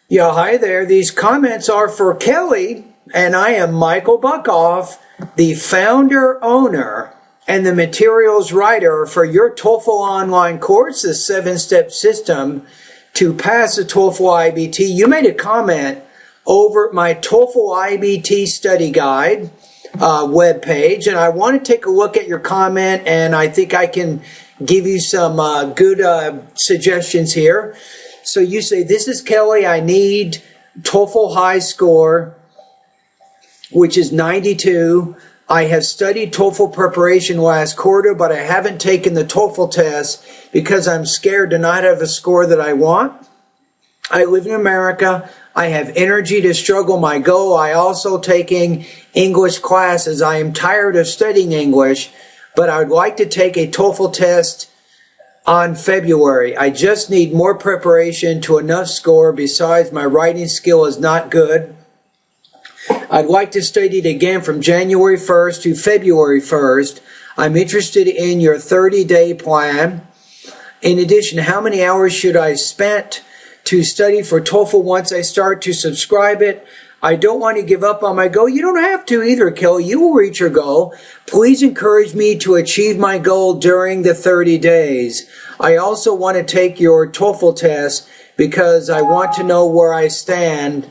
Yeah, hi there. These comments are for Kelly, and I am Michael Buckhoff, the founder, owner, and the materials writer for your TOEFL online course, the 7-step system to pass the TOEFL IBT. You made a comment over my TOEFL IBT study guide webpage, and I want to take a look at your comment, and I think I can give you some good suggestions here. So you say, this is Kelly, I need TOEFL high score, which is 92. I have studied TOEFL preparation last quarter, but I haven't taken the TOEFL test because I'm scared to not have a score that I want. I live in America. I have energy to struggle my goal. I also taking English classes. I am tired of studying English, but I would like to take a TOEFL test on February. I just need more preparation to enough score. Besides, my writing skill is not good. I'd like to study it again from January 1st to February 1st. I'm interested in your 30-day plan. In addition, how many hours should I spend to study for TOEFL once I start to subscribe it? I don't want to give up on my goal. You don't have to either, Kelly. You will reach your goal. Please encourage me to achieve my goal during the 30 days. I also want to take your TOEFL test because I want to know where I stand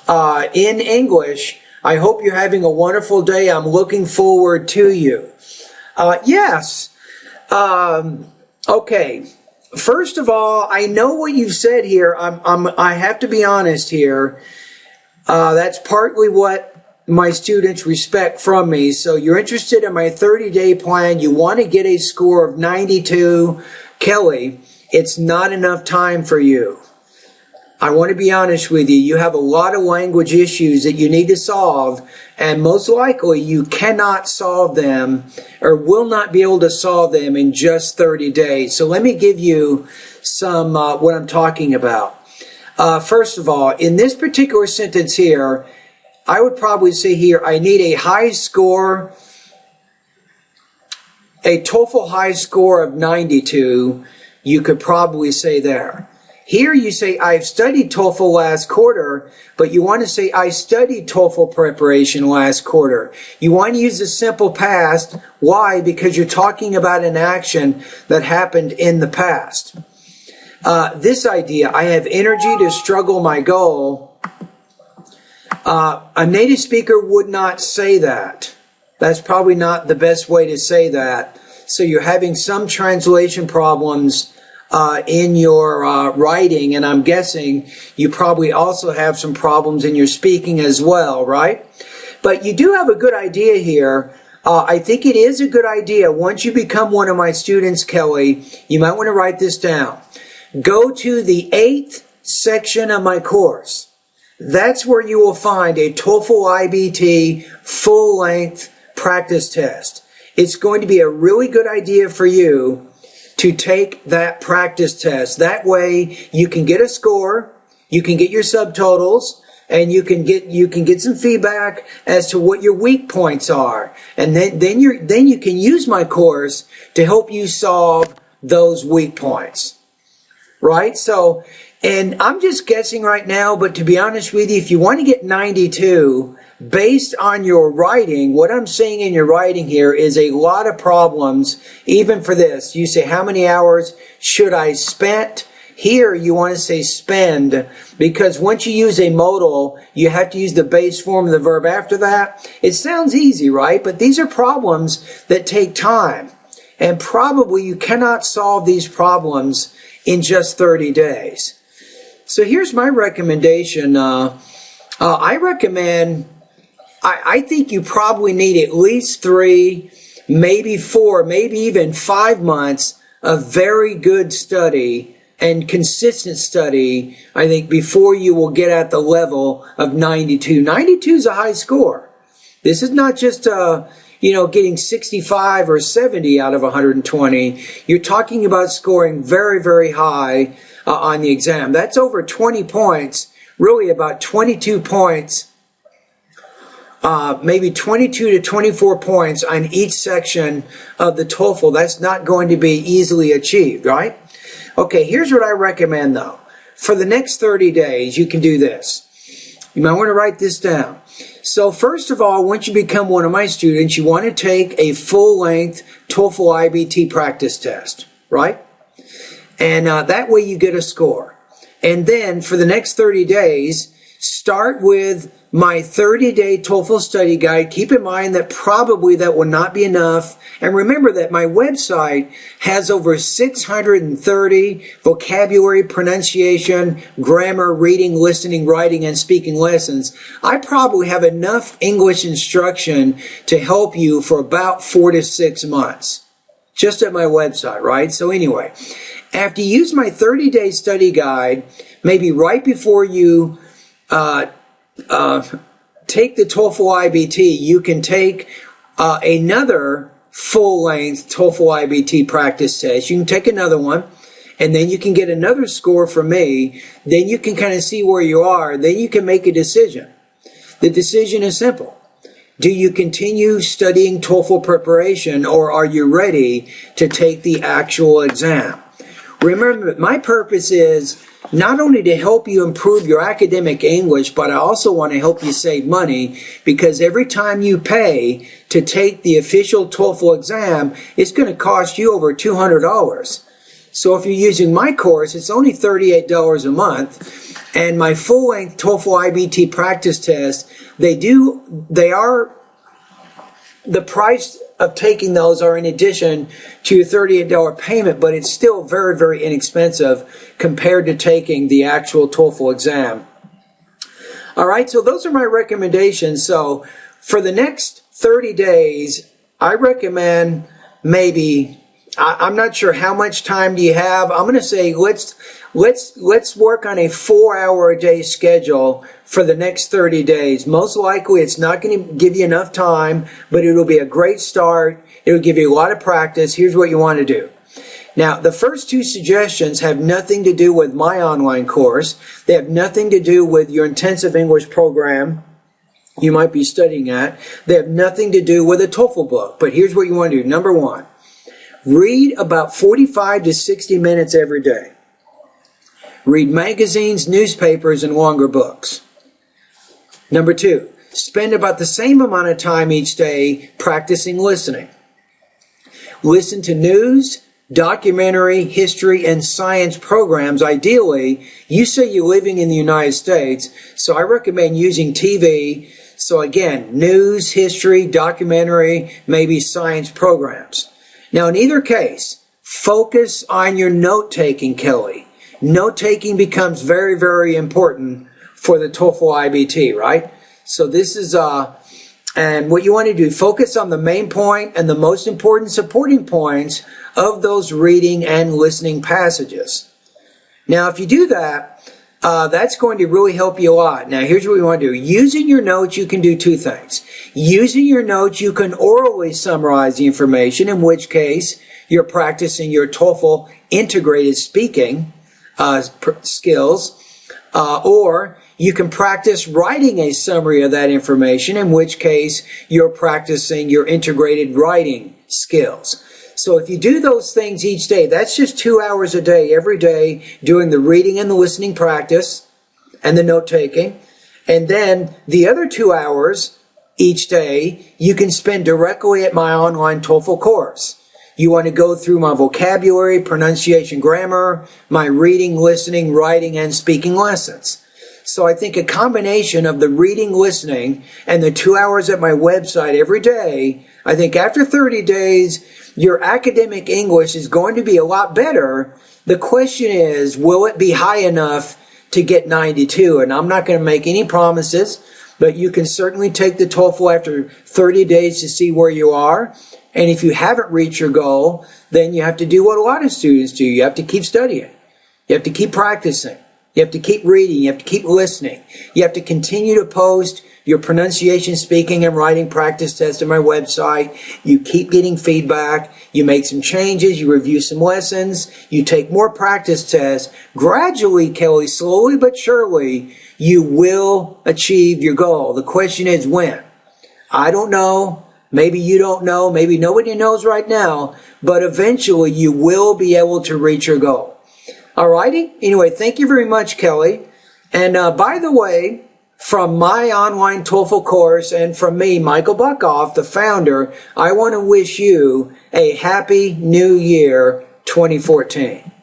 in English. I hope you're having a wonderful day. I'm looking forward to you. Yes. Okay. First of all, I know what you've said here. I have to be honest here. That's partly what my students respect from me. So you're interested in my 30-day plan. You want to get a score of 92. Kelly, it's not enough time for you. I want to be honest with you. You have a lot of language issues that you need to solve, and most likely you cannot solve them or will not be able to solve them in just 30 days. So let me give you some what I'm talking about. First of all, in this particular sentence here, I would probably say here, I need a high score, a TOEFL high score of 92. You could probably say there. Here you say, I've studied TOEFL last quarter, but you want to say, I studied TOEFL preparation last quarter. You want to use the simple past. Why? Because you're talking about an action that happened in the past. This idea, I have energy to struggle my goal. A native speaker would not say that. That's probably not the best way to say that. So you're having some translation problems in your writing, and I'm guessing you probably also have some problems in your speaking as well, right? But you do have a good idea here. I think it is a good idea. Once you become one of my students, Kelly, you might want to write this down. Go to the 8th section of my course. That's where you will find a TOEFL IBT full-length practice test. It's going to be a really good idea for you to take that practice test. That way you can get a score, you can get your subtotals, and you can get some feedback as to what your weak points are. And then you can use my course to help you solve those weak points. Right? So, and I'm just guessing right now, but to be honest with you, if you want to get 92, based on your writing, what I'm seeing in your writing here is a lot of problems, even for this. You say, how many hours should I spend? Here, you want to say spend, because once you use a modal, you have to use the base form of the verb after that. It sounds easy, right? But these are problems that take time. And probably you cannot solve these problems in just 30 days. So here's my recommendation. I recommend, I think you probably need at least 3, maybe 4, maybe even 5 months of very good study and consistent study, I think, before you will get at the level of 92. 92 is a high score. This is not just getting 65 or 70 out of 120. You're talking about scoring very, very high on the exam. That's over 20 points, really about 22 points, maybe 22 to 24 points on each section of the TOEFL. That's not going to be easily achieved, right? Okay, here's what I recommend though. for the next 30 days, you can do this. You might want to write this down. So first of all, once you become one of my students, you want to take a full-length TOEFL IBT practice test, right? And that way you get a score. And then for the next 30 days, start with my 30-day TOEFL study guide. Keep in mind that probably that will not be enough. And remember that my website has over 630 vocabulary, pronunciation, grammar, reading, listening, writing, and speaking lessons. I probably have enough English instruction to help you for about 4 to 6 months. Just at my website, right? So anyway, after you use my 30-day study guide, maybe right before you take the TOEFL IBT, you can take another full-length TOEFL IBT practice test. You can take another one, and then you can get another score from me. Then you can kind of see where you are. Then you can make a decision. The decision is simple. Do you continue studying TOEFL preparation, or are you ready to take the actual exam? Remember, my purpose is not only to help you improve your academic English, but I also want to help you save money, because every time you pay to take the official TOEFL exam, it's going to cost you over $200. So if you're using my course, it's only $38 a month, and my full-length TOEFL IBT practice test, the price of taking those are in addition to your $38 payment, but it's still very, very inexpensive compared to taking the actual TOEFL exam. All right, so those are my recommendations. So for the next 30 days, I recommend maybe, I'm not sure how much time do you have. I'm going to say let's work on a 4-hour-a-day schedule for the next 30 days. Most likely it's not going to give you enough time, but it'll be a great start. It'll give you a lot of practice. Here's what you want to do. Now, the first 2 suggestions have nothing to do with my online course. They have nothing to do with your intensive English program you might be studying at. They have nothing to do with a TOEFL book. But here's what you want to do. Number 1, read about 45 to 60 minutes every day. Read magazines, newspapers, and longer books. Number 2, spend about the same amount of time each day practicing listening. Listen to news, documentary, history, and science programs. Ideally, you say you're living in the United States, so I recommend using TV. So again, news, history, documentary, maybe science programs. Now, in either case, focus on your note-taking, Kelly. Note-taking becomes very, very important for the TOEFL IBT, right? So this is, and what you want to do, focus on the main point and the most important supporting points of those reading and listening passages. Now, if you do that, that's going to really help you a lot. Now, here's what we want to do. Using your notes, you can do 2 things. Using your notes, you can orally summarize the information, in which case you're practicing your TOEFL integrated speaking skills, or you can practice writing a summary of that information, in which case you're practicing your integrated writing skills. So if you do those things each day, that's just 2 hours a day, every day, doing the reading and the listening practice and the note-taking. And then the other 2 hours each day, you can spend directly at my online TOEFL course. You want to go through my vocabulary, pronunciation, grammar, my reading, listening, writing, and speaking lessons. So I think a combination of the reading, listening, and the 2 hours at my website every day, I think after 30 days, your academic English is going to be a lot better. The question is, will it be high enough to get 92? And I'm not going to make any promises, but you can certainly take the TOEFL after 30 days to see where you are. And if you haven't reached your goal, then you have to do what a lot of students do. You have to keep studying. You have to keep practicing. You have to keep reading. You have to keep listening. You have to continue to post your pronunciation, speaking, and writing practice tests on my website. You keep getting feedback. You make some changes. You review some lessons. You take more practice tests. Gradually, Kelly, slowly but surely, you will achieve your goal. The question is when. I don't know. Maybe you don't know. Maybe nobody knows right now. But eventually, you will be able to reach your goal. All righty. Anyway, thank you very much, Kelly. And by the way, from my online TOEFL course and from me, Michael Buckhoff, the founder, I want to wish you a happy new year 2014.